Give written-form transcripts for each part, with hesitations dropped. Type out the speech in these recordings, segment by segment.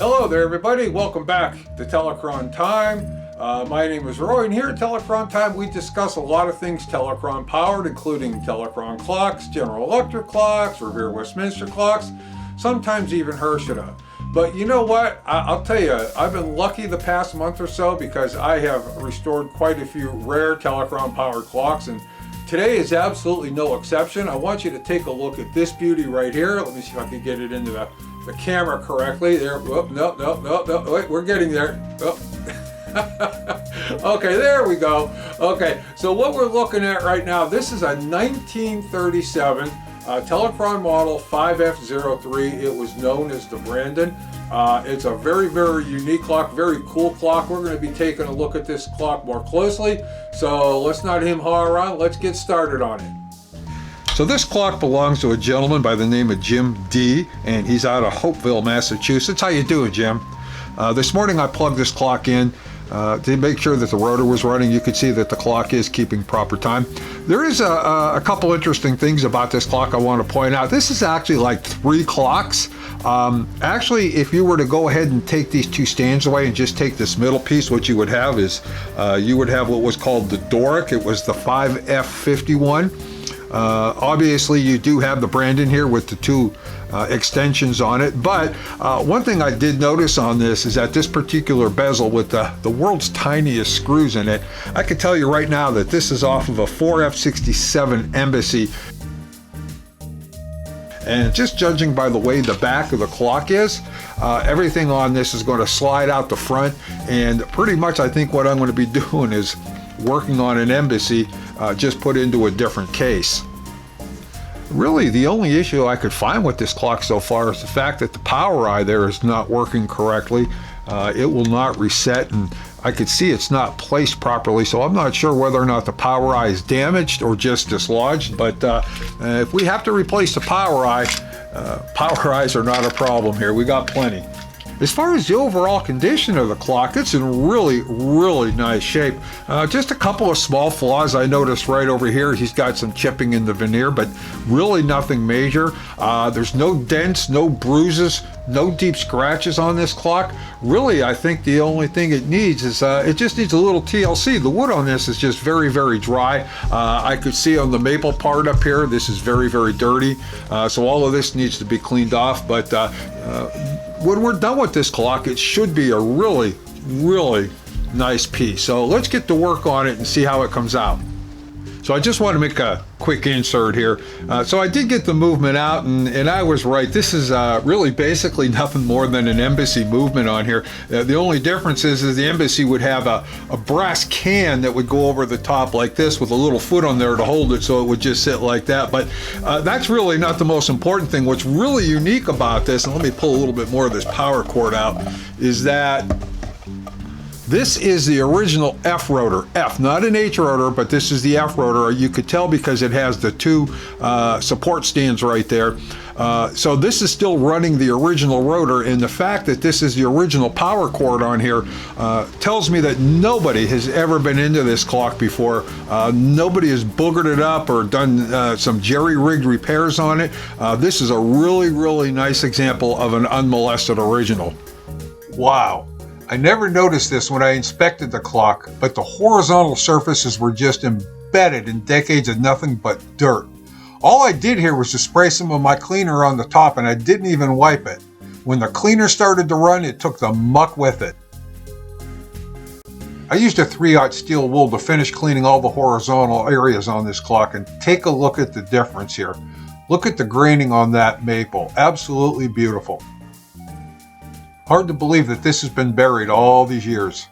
Hello there everybody, welcome back to Telechron Time. My name is Roy, and here at Telechron Time we discuss a lot of things Telechron powered, including Telechron clocks, General Electric clocks, Revere Westminster clocks, sometimes even Herschel. But you know what, I'll tell you, I've been lucky the past month or so because I have restored quite a few rare Telechron powered clocks, and today is absolutely no exception. I want you to take a look at this beauty right here. Let me see if I can get it into the camera correctly. There, whoop, no, wait, we're getting there. Oh. Okay, there we go. Okay, so what we're looking at right now, this is a 1937 Telechron model 5F03. It was known as the Brandon. It's a very, very unique clock, very cool clock. We're going to be taking a look at this clock more closely. So let's not hem-haw around. Let's get started on it. So this clock belongs to a gentleman by the name of Jim D, and he's out of Hopeville, Massachusetts. How you doing, Jim? This morning I plugged this clock in to make sure that the rotor was running. You can see that the clock is keeping proper time. There is a couple interesting things about this clock I want to point out. This is actually like 3 clocks. Actually, if you were to go ahead and take these 2 stands away and just take this middle piece, what you would have is you would have what was called the Doric. It was the 5F51. Obviously you do have the Brandon here with the 2 extensions on it, but one thing I did notice on this is that this particular bezel with the world's tiniest screws in it, I can tell you right now that this is off of a 4F67 Embassy. And just judging by the way the back of the clock is, everything on this is going to slide out the front, and pretty much I think what I'm going to be doing is working on an Embassy just put into a different case. Really, the only issue I could find with this clock so far is the fact that the power eye there is not working correctly. It will not reset, and I could see it's not placed properly, so I'm not sure whether or not the power eye is damaged or just dislodged, but if we have to replace the power eyes are not a problem here. We got plenty. As far as the overall condition of the clock, it's in really, really nice shape. Just a couple of small flaws I noticed right over here. He's got some chipping in the veneer, but really nothing major. There's no dents, no bruises, no deep scratches on this clock. Really, I think the only thing it needs is, it just needs a little TLC. The wood on this is just very, very dry. I could see on the maple part up here, this is very, very dirty. So all of this needs to be cleaned off, but when we're done with this clock, it should be a really, really nice piece. So let's get to work on it and see how it comes out. So I just want to make a quick insert here. So I did get the movement out, and I was right. This is really basically nothing more than an Embassy movement on here. The only difference is the Embassy would have a brass can that would go over the top like this with a little foot on there to hold it, so it would just sit like that. But that's really not the most important thing. What's really unique about this, and let me pull a little bit more of this power cord out, is that this is the original F rotor. F, not an H rotor, but this is the F rotor. You could tell because it has the 2 support stands right there. So this is still running the original rotor, and the fact that this is the original power cord on here tells me that nobody has ever been into this clock before. Nobody has boogered it up or done some jerry-rigged repairs on it. This is a really, really nice example of an unmolested original. Wow. I never noticed this when I inspected the clock, but the horizontal surfaces were just embedded in decades of nothing but dirt. All I did here was to spray some of my cleaner on the top, and I didn't even wipe it. When the cleaner started to run, it took the muck with it. I used a 3/0 steel wool to finish cleaning all the horizontal areas on this clock, and take a look at the difference here. Look at the graining on that maple. Absolutely beautiful. Hard to believe that this has been buried all these years.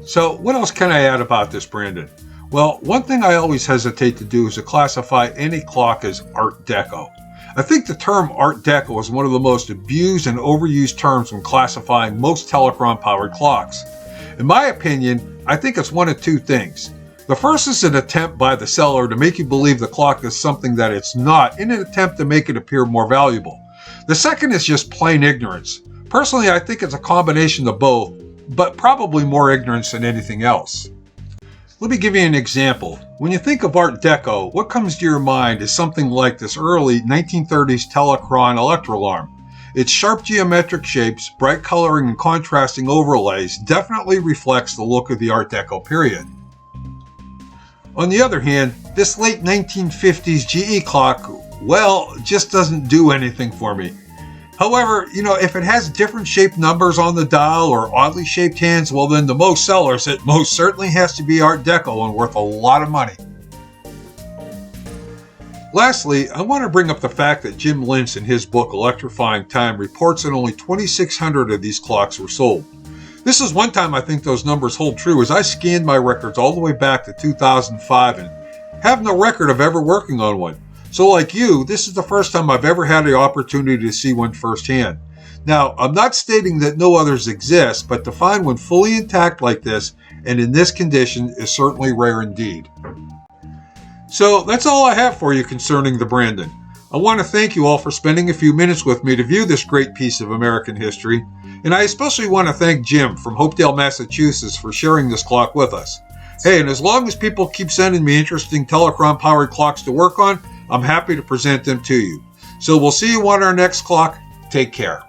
So what else can I add about this, Brandon? Well, one thing I always hesitate to do is to classify any clock as Art Deco. I think the term Art Deco is one of the most abused and overused terms when classifying most Telechron-powered clocks. In my opinion, I think it's one of two things. The first is an attempt by the seller to make you believe the clock is something that it's not in an attempt to make it appear more valuable. The second is just plain ignorance. Personally, I think it's a combination of both, but probably more ignorance than anything else. Let me give you an example. When you think of Art Deco, what comes to your mind is something like this early 1930s Telechron electroalarm. Its sharp geometric shapes, bright coloring, and contrasting overlays definitely reflects the look of the Art Deco period. On the other hand, this late 1950s GE clock, well, just doesn't do anything for me. However, if it has different shaped numbers on the dial or oddly shaped hands, well then to most sellers, it most certainly has to be Art Deco and worth a lot of money. Lastly, I want to bring up the fact that Jim Lynch in his book Electrifying Time reports that only 2,600 of these clocks were sold. This is one time I think those numbers hold true, as I scanned my records all the way back to 2005 and have no record of ever working on one. So like you, this is the first time I've ever had the opportunity to see one firsthand. Now, I'm not stating that no others exist, but to find one fully intact like this and in this condition is certainly rare indeed. So that's all I have for you concerning the Brandon. I want to thank you all for spending a few minutes with me to view this great piece of American history, and I especially want to thank Jim from Hopedale, Massachusetts for sharing this clock with us. Hey, and as long as people keep sending me interesting Telechron-powered clocks to work on, I'm happy to present them to you. So we'll see you on our next clock. Take care.